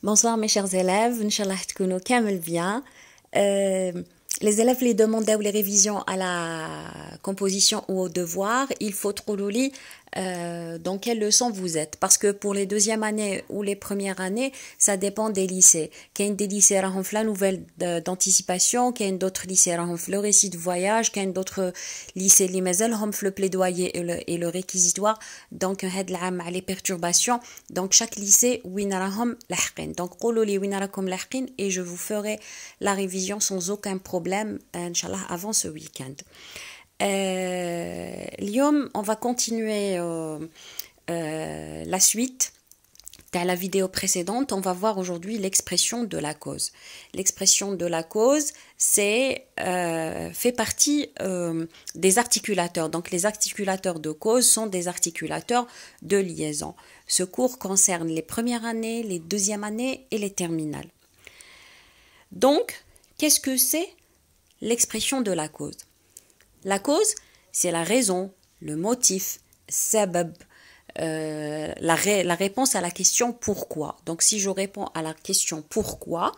Bonsoir mes chers élèves, Inch'Allah تكونوا كامل bien. Les élèves les demandaient ou les révisions à la composition ou au devoir, il faut trouver dans quelle leçon vous êtes. Parce que pour les deuxièmes années ou les premières années, ça dépend des lycées. Il y a des lycées qui ont la nouvelle d'anticipation, il y a d'autres lycées qui ont le récit de voyage, il y a d'autres lycées qui ont le plaidoyer et le réquisitoire. Donc, les perturbations. Donc, chaque lycée, donc, et je vous ferai la révision sans aucun problème, Inch'Allah, avant ce week-end. اليوم on va continuer la suite de la vidéo précédente. On va voir aujourd'hui l'expression de la cause. L'expression de la cause, c'est fait partie des articulateurs. Donc les articulateurs de cause sont des articulateurs de liaison. Ce cours concerne les premières années, les deuxièmes années et les terminales. Donc, qu'est-ce que c'est l'expression de la cause? La cause, c'est la raison, le motif, sabab, la réponse à la question pourquoi. Donc si je réponds à la question pourquoi,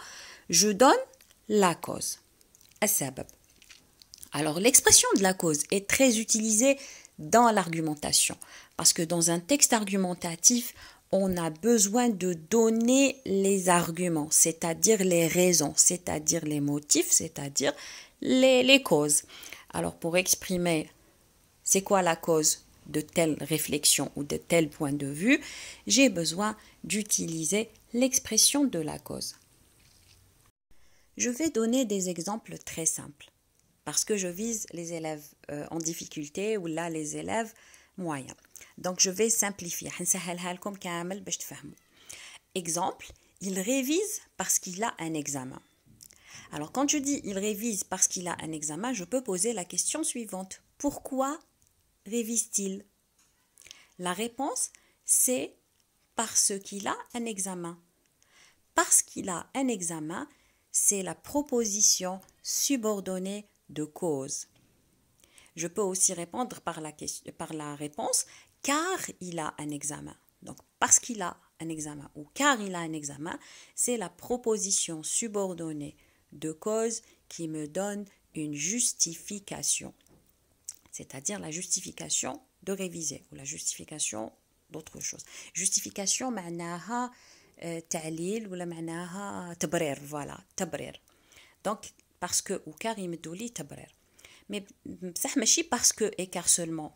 je donne la cause, sabab. Alors l'expression de la cause est très utilisée dans l'argumentation parce que dans un texte argumentatif, on a besoin de donner les arguments, c'est-à-dire les raisons, c'est-à-dire les motifs, c'est-à-dire les causes. Alors pour exprimer c'est quoi la cause de telle réflexion ou de tel point de vue, j'ai besoin d'utiliser l'expression de la cause. Je vais donner des exemples très simples parce que je vise les élèves en difficulté ou là les élèves moyens. Donc je vais simplifier. Exemple, il révise parce qu'il a un examen. Alors quand je dis il révise parce qu'il a un examen, je peux poser la question suivante. Pourquoi révise-t-il? La réponse, c'est parce qu'il a un examen. Parce qu'il a un examen, c'est la proposition subordonnée de cause. Je peux aussi répondre par la réponse car il a un examen. Donc parce qu'il a un examen ou car il a un examen, c'est la proposition subordonnée de cause qui me donne une justification, c'est-à-dire la justification de réviser ou la justification d'autre chose. Justification معناها تعليل ولا معناها تبرير, voilà, تبرير. Donc parce que ou car يمدوا لي تبرير. Mais بصح ماشي parce que et car seulement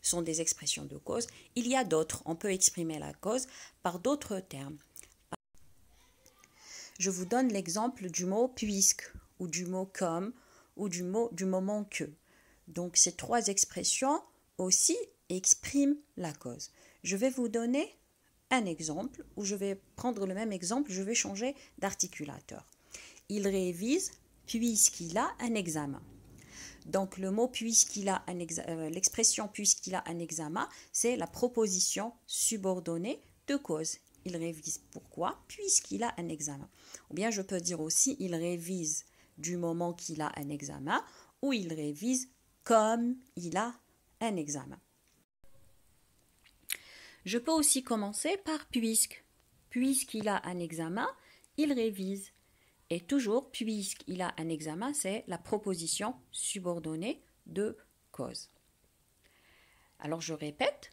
sont des expressions de cause. Il y a d'autres. On peut exprimer la cause par d'autres termes. Je vous donne l'exemple du mot puisque ou du mot comme ou du moment que. Donc ces trois expressions aussi expriment la cause. Je vais vous donner un exemple où je vais prendre le même exemple, je vais changer d'articulateur. Il révise puisqu'il a un examen. Donc le mot puisqu'il a l'expression puisqu'il a un examen, c'est la proposition subordonnée de cause. Il révise pourquoi? Puisqu'il a un examen. Ou bien je peux dire aussi il révise du moment qu'il a un examen ou il révise comme il a un examen. Je peux aussi commencer par puisque. Puisqu'il a un examen, il révise. Et toujours, puisqu'il a un examen, c'est la proposition subordonnée de cause. Alors je répète,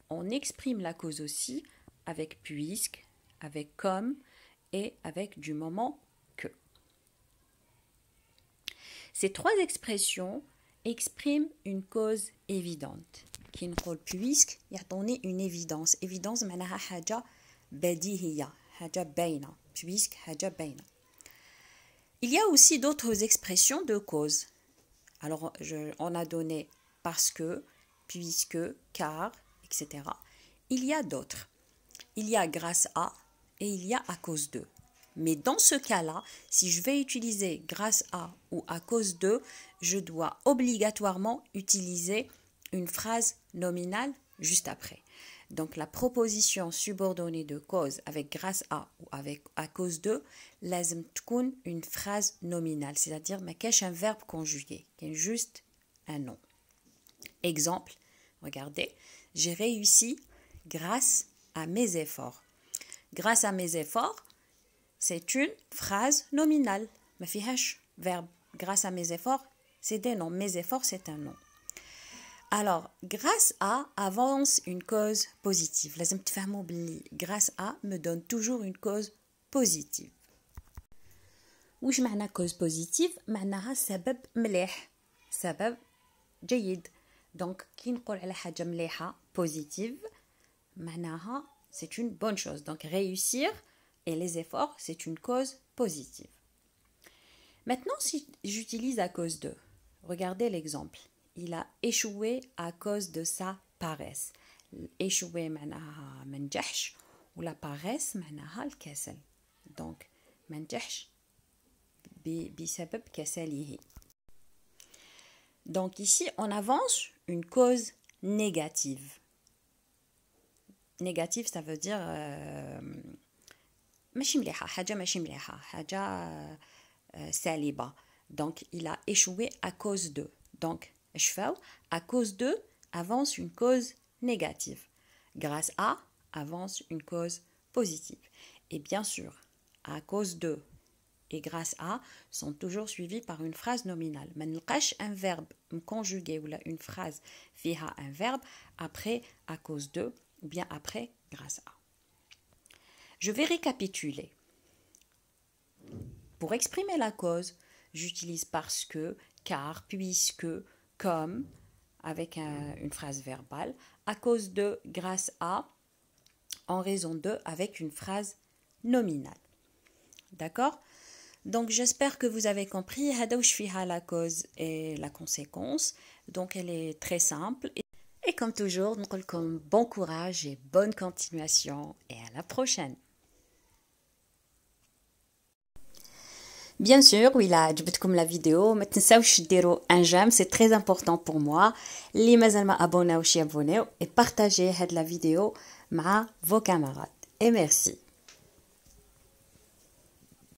on exprime la cause aussi avec puisque, avec comme et avec du moment que. Ces trois expressions expriment une cause évidente. Qui nous dit puisque, il y a une évidence. Évidence, معناها حاجة بديهية, حاجة باينة. Puisque, حاجة باينة. Il y a aussi d'autres expressions de cause. Alors, on a donné parce que, puisque, car, etc. Il y a d'autres. Il y a grâce à et il y a à cause de. Mais dans ce cas-là, si je vais utiliser grâce à ou à cause de, je dois obligatoirement utiliser une phrase nominale juste après. Donc la proposition subordonnée de cause avec grâce à ou avec à cause de, لازم تكون une phrase nominale, c'est-à-dire ما كاش un verbe conjugué, qui juste un nom. Exemple, regardez, j'ai réussi grâce à mes efforts. Grâce à mes efforts, c'est une phrase nominale. ما فيهاش verbe. Grâce à mes efforts, c'est des noms. Mes efforts, c'est un nom. Alors, grâce à avance une cause positive. لازم تفهموا بلي grâce à me donne toujours une cause positive. وش معنى cause positive؟ معناها سبب مليح، سبب جيد. Donc, كي نقول على حاجة مليحة positive معناها c'est une bonne chose. Donc, réussir et les efforts, c'est une cause positive. Maintenant, si j'utilise à cause de, regardez l'exemple. Il a échoué à cause de sa paresse. Échoué معناها ما نجحش ولا paresse معناها الكسل. Donc ما نجحش بسبب كسله. Donc ici on avance une cause négative. Négative ça veut dire ماشي مليحة، حاجة ماشي مليحة، حاجة سالبة. Donc il a échoué à cause de. Donc à cause de avance une cause négative. Grâce à avance une cause positive. Et bien sûr, à cause de et grâce à sont toujours suivis par une phrase nominale. ما نلقاش un verbe conjugué ou une phrase فيها un verbe après à cause de ou bien après grâce à. Je vais récapituler. Pour exprimer la cause, j'utilise parce que, car, puisque, comme, avec une phrase verbale, à cause de, grâce à, en raison de, avec une phrase nominale. D'accord? Donc j'espère que vous avez compris. هذا وش فيها la cause et la conséquence. Donc elle est très simple. Et comme toujours, نقول لكم bon courage et bonne continuation et à la prochaine. Bien sûr, وإلا عجبتكم la vidéo ما تنساوش ديروا un j'aime, c'est très important pour moi. اللي مازال ما abonnaوش يابونيو et partagez هاد la vidéo مع vos camarades. Et merci.